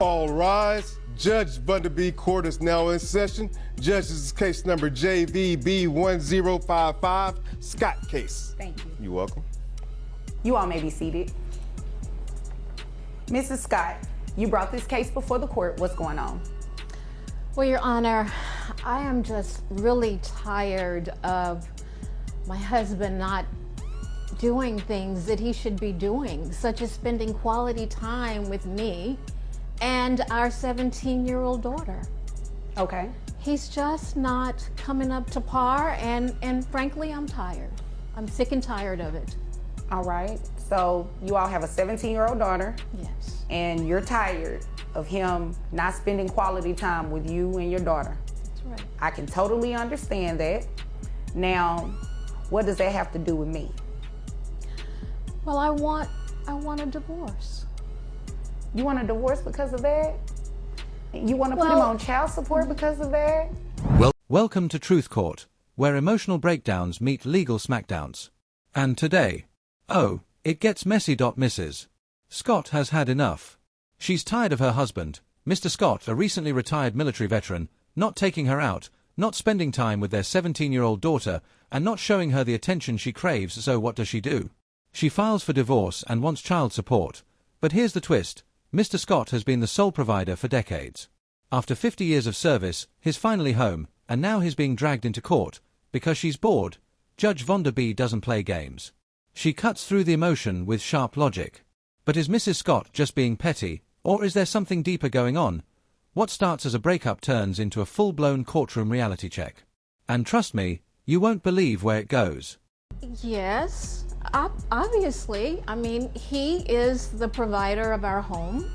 All rise. Judge Vanderbeat Court is now in session. Judge's case number JVB1055, Scott case. Thank you. You're welcome. You all may be seated. Mrs. Scott, you brought this case before the court. What's going on? Well, Your Honor, I am just really tired of my husband not doing things that he should be doing, such as spending quality time with me and our 17-year-old daughter. Okay. He's just not coming up to par, and frankly, I'm tired. I'm sick and tired of it. All right. So you all have a 17-year-old daughter. Yes. And you're tired of him not spending quality time with you and your daughter. That's right. I can totally understand that. Now, what does that have to do with me? Well, I want a divorce. You want a divorce because of that? You want to put him on child support because of that? Welcome to Truth Court, where emotional breakdowns meet legal smackdowns. And today, it gets messy. Mrs. Scott has had enough. She's tired of her husband, Mr. Scott, a recently retired military veteran, not taking her out, not spending time with their 17-year-old daughter, and not showing her the attention she craves. So what does she do? She files for divorce and wants child support. But here's the twist. Mr. Scott has been the sole provider for decades. After 50 years of service, he's finally home, and now he's being dragged into court because she's bored. Judge Vanderbeat doesn't play games. She cuts through the emotion with sharp logic. But is Mrs. Scott just being petty, or is there something deeper going on? What starts as a breakup turns into a full-blown courtroom reality check. And trust me, you won't believe where it goes. Yes, obviously. I mean, he is the provider of our home,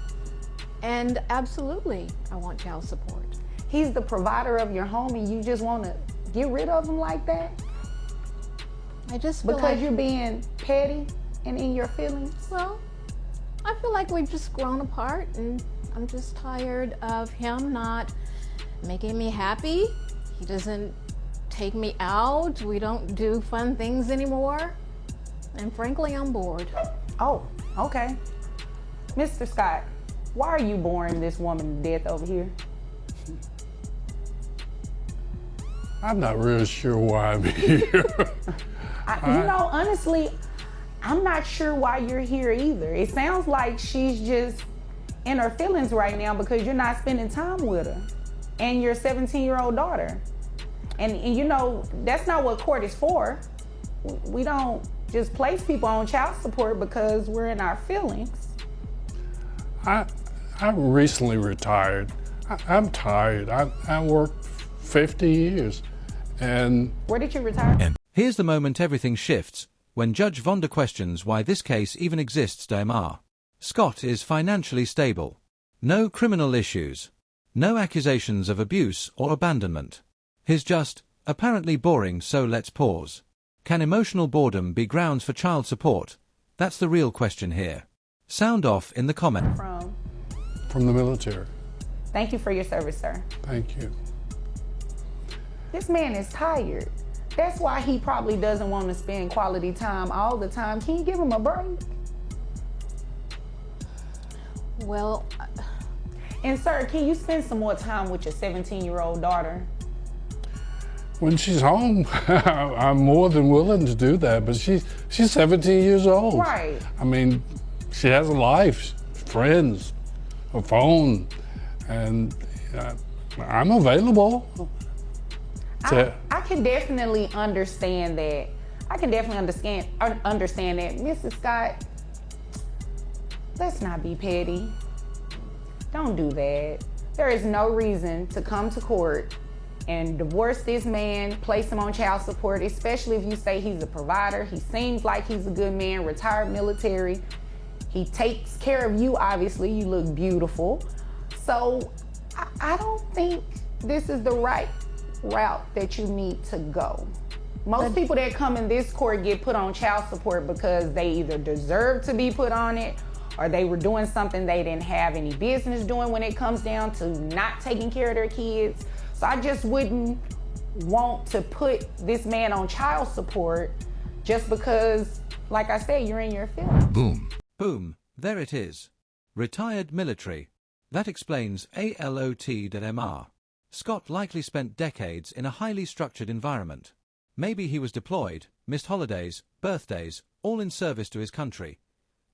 and absolutely, I want child support. He's the provider of your home and you just want to get rid of him like that? I just feel because like you're being petty and in your feelings? Well, I feel like we've just grown apart, and I'm just tired of him not making me happy. He doesn't take me out. We don't do fun things anymore. And frankly, I'm bored. Oh, okay. Mr. Scott, why are you boring this woman to death over here? I'm not really sure why I'm here. Honestly, I'm not sure why you're here either. It sounds like she's just in her feelings right now because you're not spending time with her and your 17-year-old daughter. And that's not what court is for. We don't just place people on child support because we're in our feelings. I recently retired. I'm tired. I worked 50 years. And where did you retire? Here's the moment everything shifts, when Judge Vonda questions why this case even exists. Mr. Scott is financially stable. No criminal issues. No accusations of abuse or abandonment. He's just apparently boring, so let's pause. Can emotional boredom be grounds for child support? That's the real question here. Sound off in the comment. From the military. Thank you for your service, sir. Thank you. This man is tired. That's why he probably doesn't want to spend quality time all the time. Can you give him a break? Well, and sir, can you spend some more time with your 17-year-old daughter? When she's home, I'm more than willing to do that, but she's 17 years old. Right. I mean, she has a life, friends, a phone, and I'm available. I can definitely understand that. Understand that. Mrs. Scott, let's not be petty. Don't do that. There is no reason to come to court and divorce this man, place him on child support, especially if you say he's a provider. He seems like he's a good man, retired military. He takes care of you, obviously. You look beautiful. So I don't think this is the right route that you need to go. Most people that come in this court get put on child support because they either deserve to be put on it or they were doing something they didn't have any business doing when it comes down to not taking care of their kids. So I just wouldn't want to put this man on child support just because, like I said, you're in your feelings. Boom. Boom. There it is. Retired military. That explains ALOT.MR. Scott likely spent decades in a highly structured environment. Maybe he was deployed, missed holidays, birthdays, all in service to his country.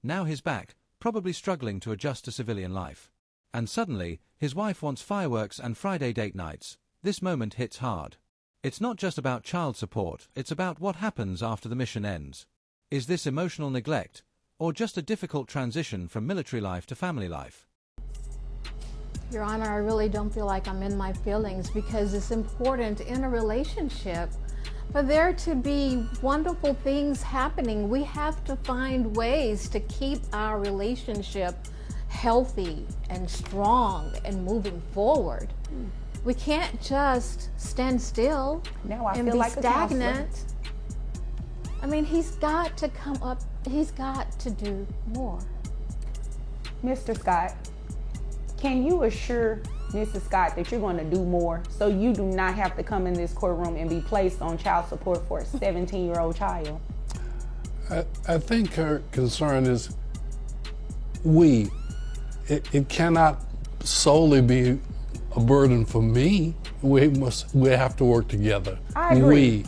Now he's back, probably struggling to adjust to civilian life. And suddenly, his wife wants fireworks and Friday date nights. This moment hits hard. It's not just about child support, it's about what happens after the mission ends. Is this emotional neglect, or just a difficult transition from military life to family life? Your Honor, I really don't feel like I'm in my feelings, because it's important in a relationship for there to be wonderful things happening. We have to find ways to keep our relationship healthy and strong and moving forward. We can't just stand still and be stagnant. I mean, he's got to come up, he's got to do more. Mr. Scott, can you assure Mrs. Scott that you're going to do more so you do not have to come in this courtroom and be placed on child support for a 17-year-old child? I think her concern is it cannot solely be a burden for me. We have to work together. I agree.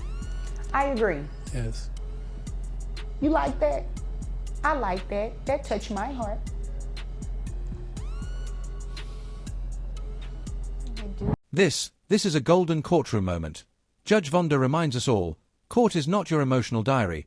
I agree. Yes. You like that? I like that. That touched my heart. This is a golden courtroom moment. Judge Vonda reminds us all, court is not your emotional diary.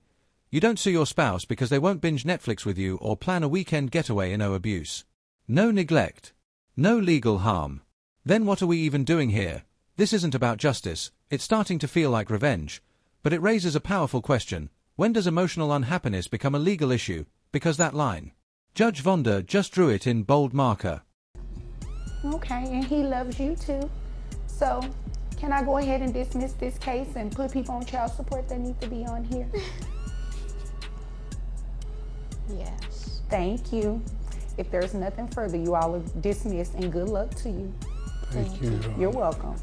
You don't sue your spouse because they won't binge Netflix with you or plan a weekend getaway in no abuse. No neglect. No legal harm. Then what are we even doing here? This isn't about justice, it's starting to feel like revenge. But it raises a powerful question. When does emotional unhappiness become a legal issue? Because that line. Judge Vonda just drew it in bold marker. Okay, and he loves you too. So, can I go ahead and dismiss this case and put people on child support that need to be on here? Yes. Thank you. If there's nothing further, you all are dismissed, and good luck to you. Thank you. You're welcome.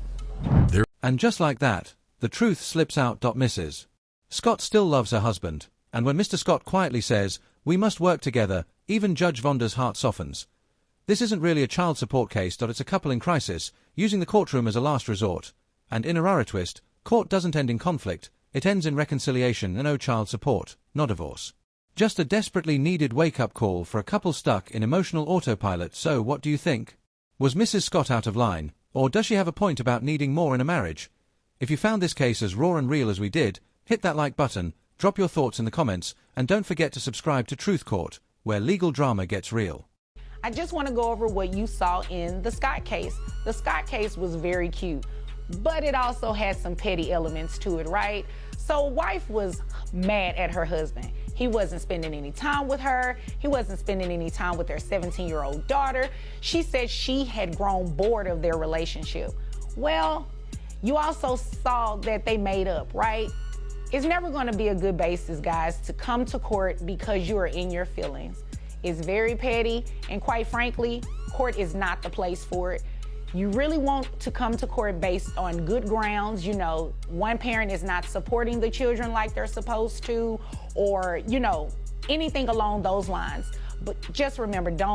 And just like that, the truth slips out. Mrs. Scott still loves her husband, and when Mr. Scott quietly says, "We must work together," even Judge Vonda's heart softens. This isn't really a child support case. It's a couple in crisis, using the courtroom as a last resort. And in a rare twist, court doesn't end in conflict, it ends in reconciliation and no child support, no divorce. Just a desperately needed wake-up call for a couple stuck in emotional autopilot. So what do you think? Was Mrs. Scott out of line, or does she have a point about needing more in a marriage? If you found this case as raw and real as we did, hit that like button, drop your thoughts in the comments, and don't forget to subscribe to Truth Court, where legal drama gets real. I just want to go over what you saw in the Scott case. The Scott case was very cute, but it also had some petty elements to it, right? So wife was mad at her husband. He wasn't spending any time with her. He wasn't spending any time with their 17-year-old daughter. She said she had grown bored of their relationship. Well, you also saw that they made up, right? It's never going to be a good basis, guys, to come to court because you are in your feelings. It's very petty, and quite frankly, court is not the place for it. You really want to come to court based on good grounds. You know, one parent is not supporting the children like they're supposed to, or, you know, anything along those lines. But just remember, don't